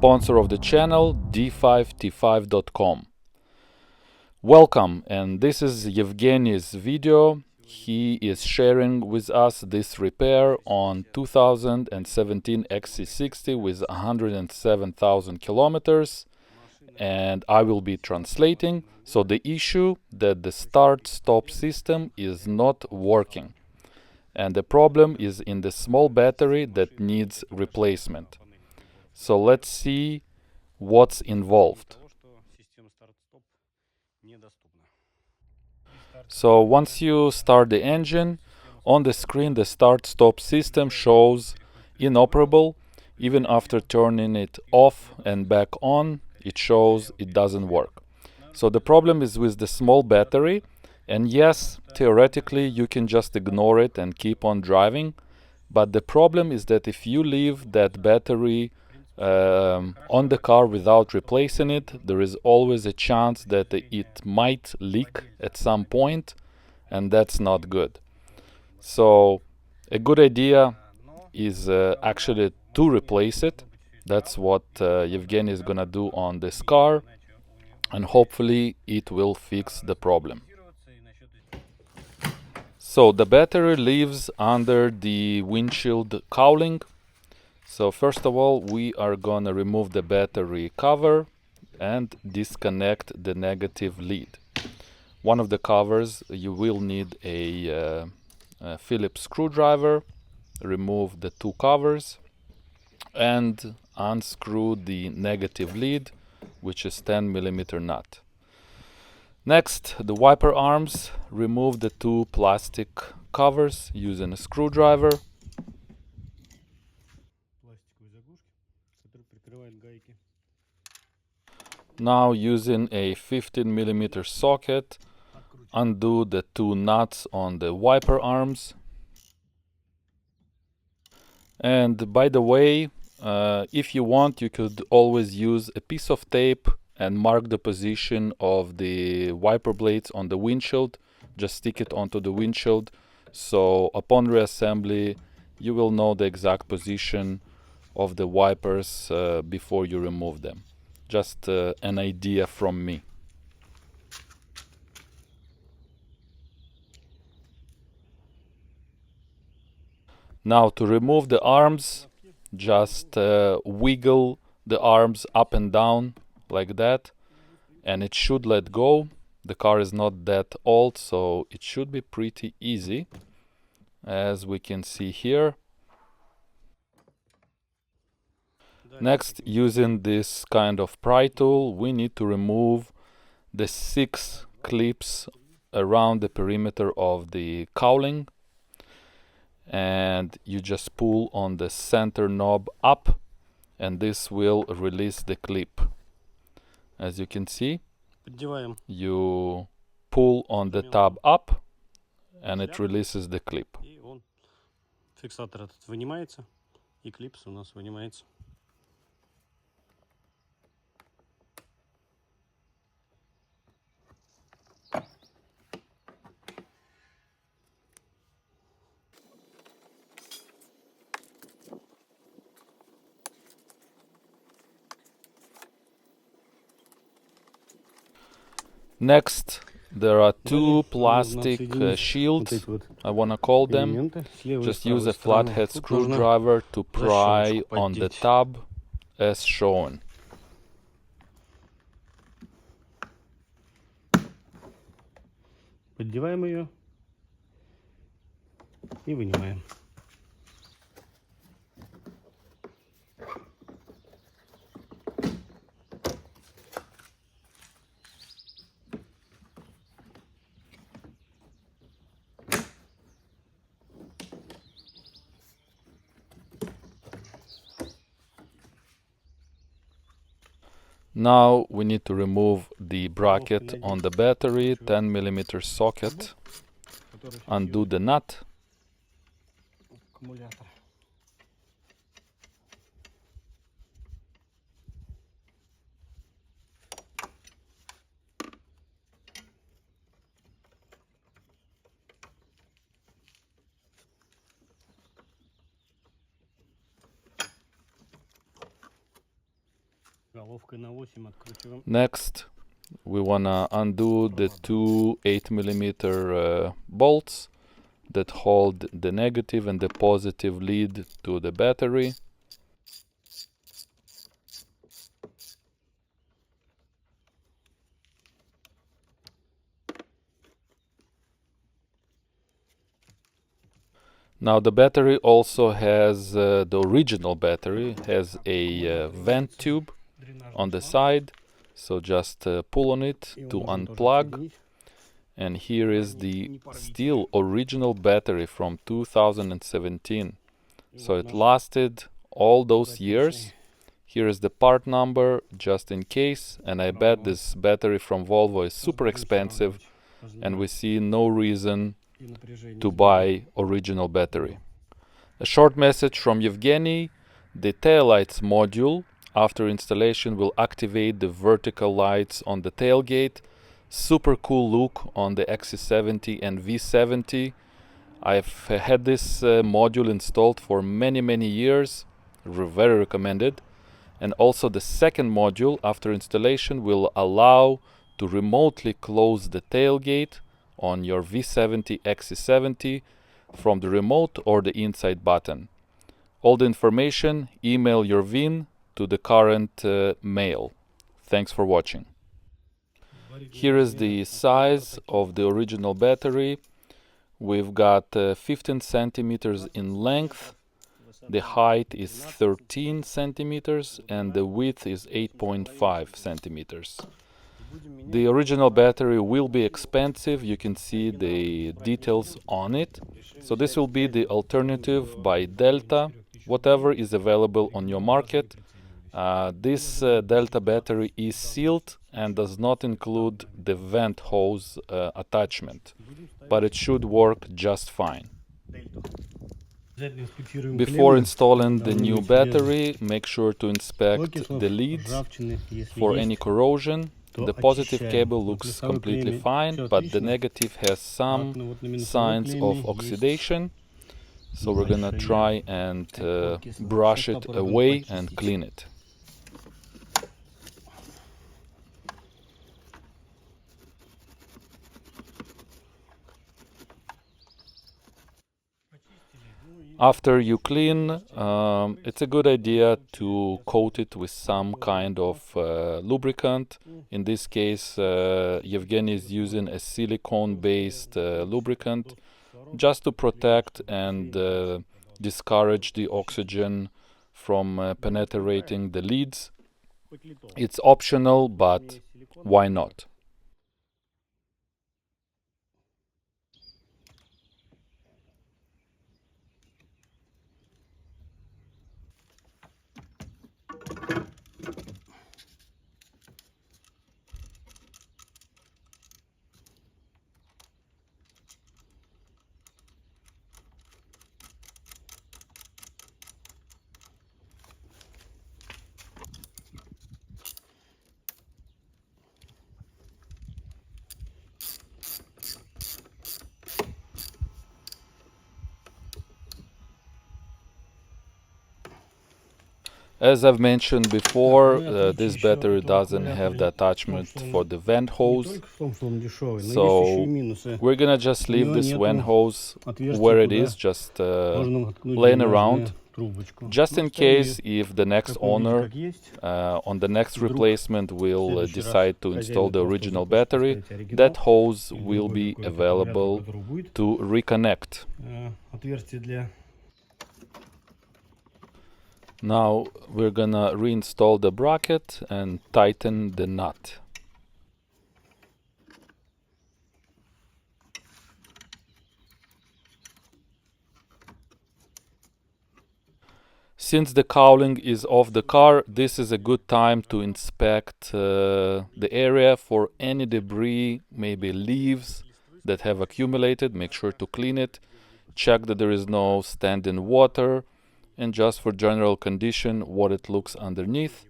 sponsor of the channel, d5t5.com. Welcome, and this is Yevgeny's video. He is sharing with us this repair on 2017 XC60 with 107,000 kilometers, and I will be translating. So the issue that the start-stop system is not working, and the problem is in the small battery that needs replacement. So let's see what's involved. So once you start the engine, on the screen the start-stop system shows inoperable. Even after turning it off and back on, it shows it doesn't work. So the problem is with the small battery, and yes, theoretically you can just ignore it and keep on driving, but the problem is that if you leave that battery on the car without replacing it, there is always a chance that it might leak at some point, and that's not good. So a good idea is actually to replace it. That's what Yevgeny is gonna do on this car, and hopefully it will fix the problem. So the battery lives under the windshield cowling. So first of all, we are gonna remove the battery cover and disconnect the negative lead. One of the covers, you will need a Phillips screwdriver. Remove the two covers and unscrew the negative lead, which is 10mm nut. Next, the wiper arms. Remove the two plastic covers using a screwdriver. Now, using a 15mm socket, undo the two nuts on the wiper arms. And by the way, if you want, you could always use a piece of tape and mark the position of the wiper blades on the windshield. Just stick it onto the windshield, so upon reassembly you will know the exact position of the wipers before you remove them. Just an idea from me. Now to remove the arms, just wiggle the arms up and down like that, and it should let go. The car is not that old, so it should be pretty easy, as we can see here. Next, using this kind of pry tool, we need to remove the 6 clips around the perimeter of the cowling, and you just pull on the center knob up, and this will release the clip. As you can see, you pull on the tab up and it releases the clip. Фиксатор этот вынимается, и клипс у нас вынимается. Next, there are two plastic shields, I wanna call them. Just use a flathead screwdriver to pry on the tab as shown. Поддеваем ее и вынимаем. Now we need to remove the bracket on the battery, 10mm socket, undo the nut. Next, we wanna undo the two 8mm bolts that hold the negative and the positive lead to the battery. Now the battery also has, the original battery has a vent tube on the side, so just pull on it to unplug. And here is the still original battery from 2017. So it lasted all those years. Here is the part number just in case, and I bet this battery from Volvo is super expensive and we see no reason to buy original battery. A short message from Yevgeny: the taillights module after installation will activate the vertical lights on the tailgate. Super cool look on the XC70 and V70. I've had this module installed for many years, very recommended. And also the second module after installation will allow to remotely close the tailgate on your V70 XC70 from the remote or the inside button. All the information, email your VIN to the current mail. Thanks for watching. Here is the size of the original battery. We've got 15 centimeters in length. The height is 13 centimeters and the width is 8.5 centimeters. The original battery will be expensive. You can see the details on it. So this will be the alternative by Delta, whatever is available on your market. This Delta battery is sealed and does not include the vent hose attachment, but it should work just fine. Before installing the new battery, make sure to inspect the leads for any corrosion. The positive cable looks completely fine, but the negative has some signs of oxidation. So we're gonna try and brush it away and clean it. After you clean, it's a good idea to coat it with some kind of lubricant. In this case, Yevgeny is using a silicone-based lubricant just to protect and discourage the oxygen from penetrating the leads. It's optional, but why not? As I've mentioned before, this battery doesn't have the attachment for the vent hose, so we're gonna just leave this vent hose where it is, just laying around, just in case if the next owner on the next replacement will decide to install the original battery, that hose will be available to reconnect. Now we're gonna reinstall the bracket and tighten the nut. Since the cowling is off the car, this is a good time to inspect the area for any debris, maybe leaves that have accumulated. Make sure to clean it, check that there is no standing water, and just for general condition, what it looks underneath.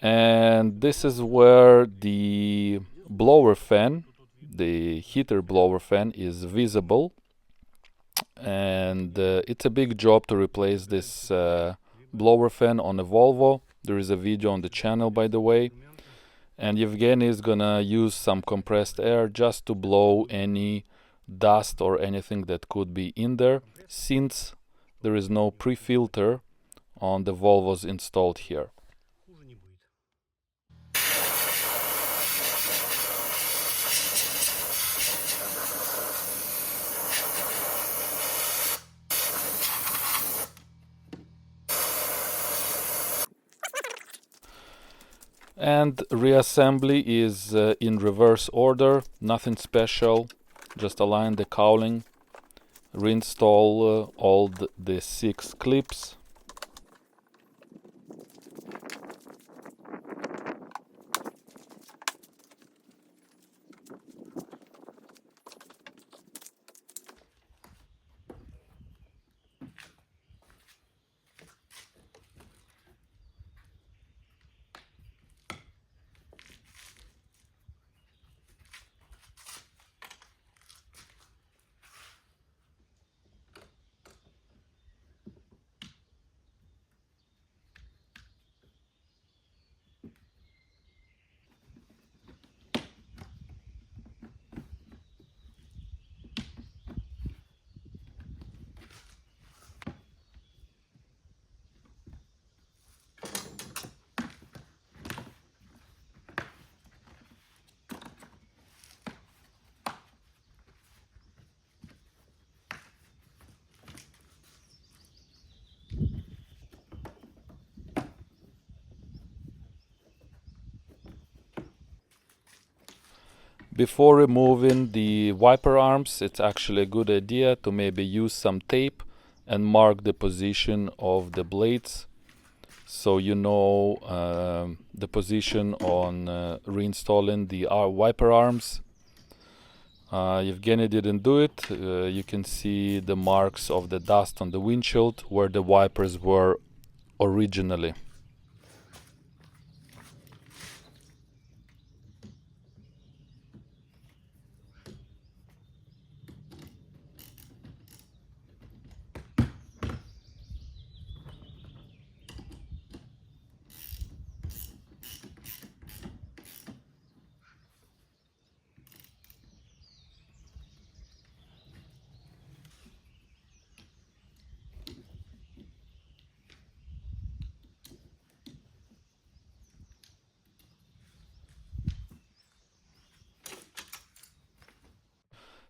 And this is where the blower fan, the heater blower fan, is visible. And it's a big job to replace this blower fan on a Volvo. There is a video on the channel, by the way. And Evgeny is gonna use some compressed air just to blow any dust or anything that could be in there, since there is no pre-filter on the Volvos installed here. And reassembly is in reverse order, nothing special, just align the cowling, reinstall all the 6 clips. Before removing the wiper arms, it's actually a good idea to maybe use some tape and mark the position of the blades, so you know the position on reinstalling the wiper arms. Evgeny didn't do it. You can see the marks of the dust on the windshield where the wipers were originally.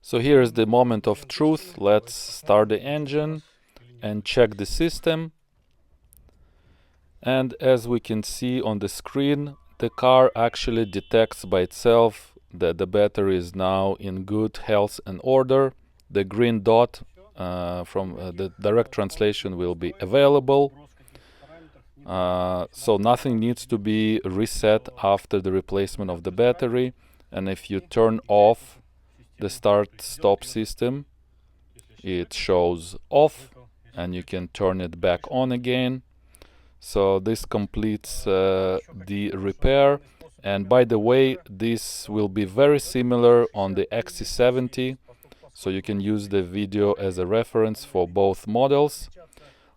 So here is the moment of truth. Let's start the engine and check the system. And as we can see on the screen, the car actually detects by itself that the battery is now in good health and order. The green dot from the direct translation will be available. So nothing needs to be reset after the replacement of the battery. And if you turn off the start-stop system, it shows off, and you can turn it back on again. So this completes the repair. And by the way, this will be very similar on the XC70, so you can use the video as a reference for both models.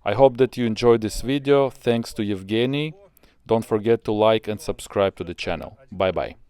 I hope that you enjoyed this video. Thanks to Evgeny. Don't forget to like and subscribe to the channel. Bye bye.